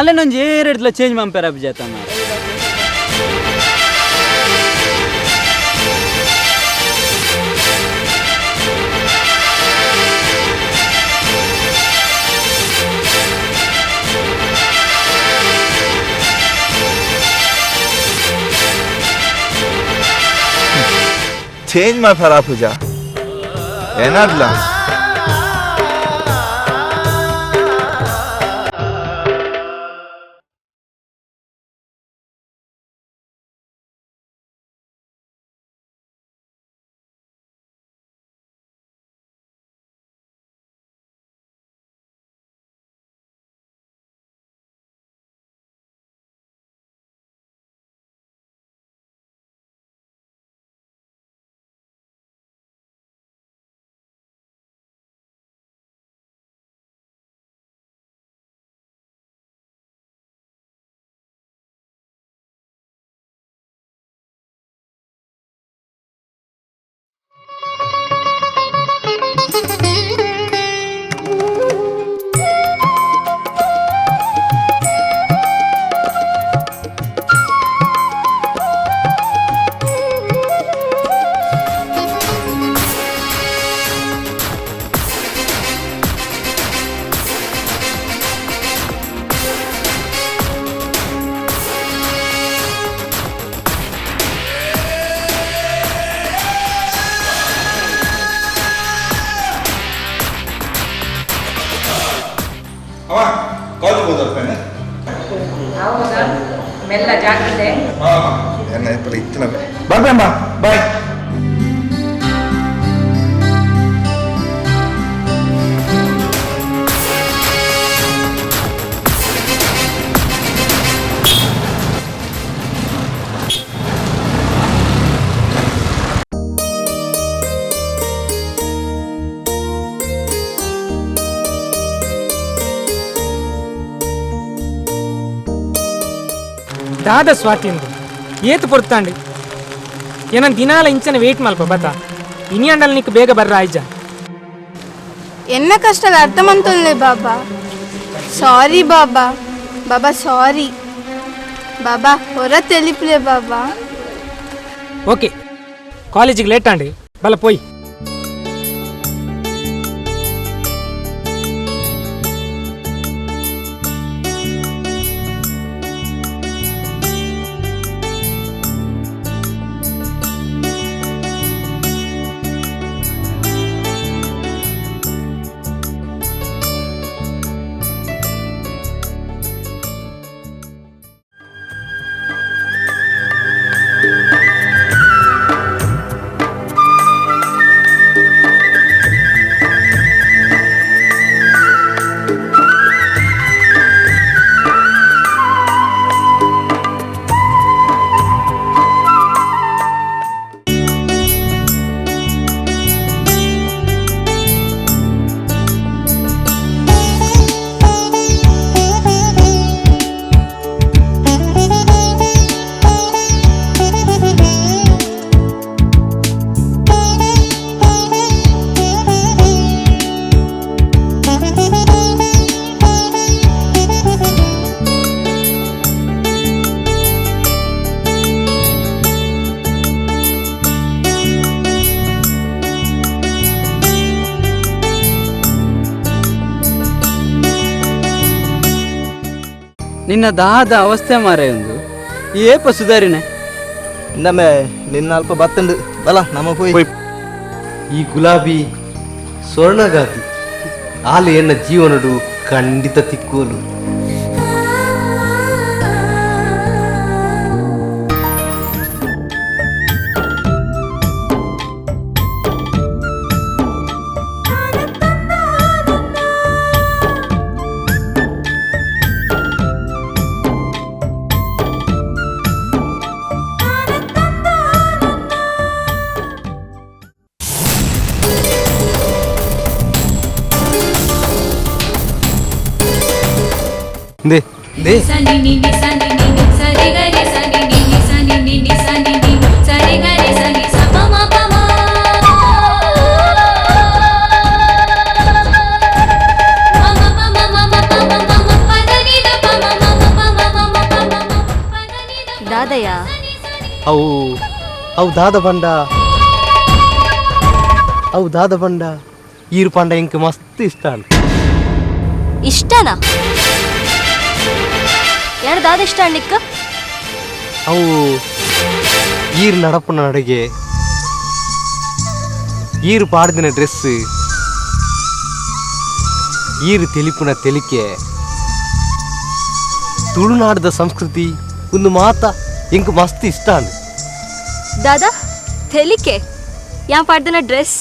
మళ్ళీ నేను ఏ రేట్లో చేంజ్ పంపారు అవి చేస్తాను. चेंज माफरा पूजा ಏನಾದ್ಲ ಬಾಯ್. ದಾದ ಸ್ವಾತಿಂದು ಏತು ಪೊರ್ತಾಂಡಿ ಏನಂತ ದಿನಾಲ ಇಂಚನೆ ವೇಟ್ ಮಲ್ಪ ಬತ್ತ ಇನಿ ಅಂಡಲ್ ನಿಕ್ ಬೇಗ ಬರ್ರ ಆಯ್ಜ ಎನ್ನ ಕಷ್ಟದ ಅರ್ಥಮಂತೊಲ್ಲೆ ಬಾಬಾ. ಸಾರಿ ಬಾಬಾ. ಬಾಬಾ ಸಾರಿ ಬಾಬಾ. ಹೊರ ತೆಲಿಪ್ಲೆ ಬಾಬಾ. ಓಕೆ ಕಾಲೇಜಿಗೆ ಲೇಟ್ ಆಂಡಿ ಬಲ ಪೋಯ್. ನಿನ್ನ ದಾಹದ ಅವಸ್ಥೆ ಮಾರೇ ಒಂದು ಏಪ ಸುಧಾರಿನೆ ಇನ್ನೊಮ್ಮೆ ನಿನ್ನ ಅಲ್ಪ ಬತ್ತಂಡು ಬಲ ನಮ್ಮ ಪೋಯ್. ಈ ಗುಲಾಬಿ ಸ್ವರ್ಣಗಾತಿ ಆಲೆ ಎನ್ನ ಜೀವನಡು ಖಂಡಿತ ತಿಕ್ಕೋಲು. दे दे सनी नी नी सनी नी नी सरे गरे सनी नी नी सनी नी नी सनी नी सरे गरे सनी सा प म प म म म प म म प म प म प द नी द प म म ಅವು ಅವು ದಾದ ಬಂಡ ಈರು ಪಂಡ ಇಂಕ ಮಸ್ತ್ ಇಷ್ಟ ಇಷ್ಟನಾ ಯಾರು ದಾದ ಇಷ್ಟ ಅಣ್ಣಿಕ್ಕ ಅವು ಈರು ನಡಪನ ನಡೆಗೆ ಈರು ಪಾಡ್ದಿನ ಡ್ರೆಸ್ ಈರು ತೆಲಿಪುನ ತೆಲಿಕೆ ತುಳುನಾಡದ ಸಂಸ್ಕೃತಿ ಒಂದು ಮಾತ ಇಂಕ ಮಸ್ತ್ ಇಷ್ಟ ದಾದಾ ತೆಲಿಕೆ ಯಾ ಪಾಡ್ದನ ಡ್ರೆಸ್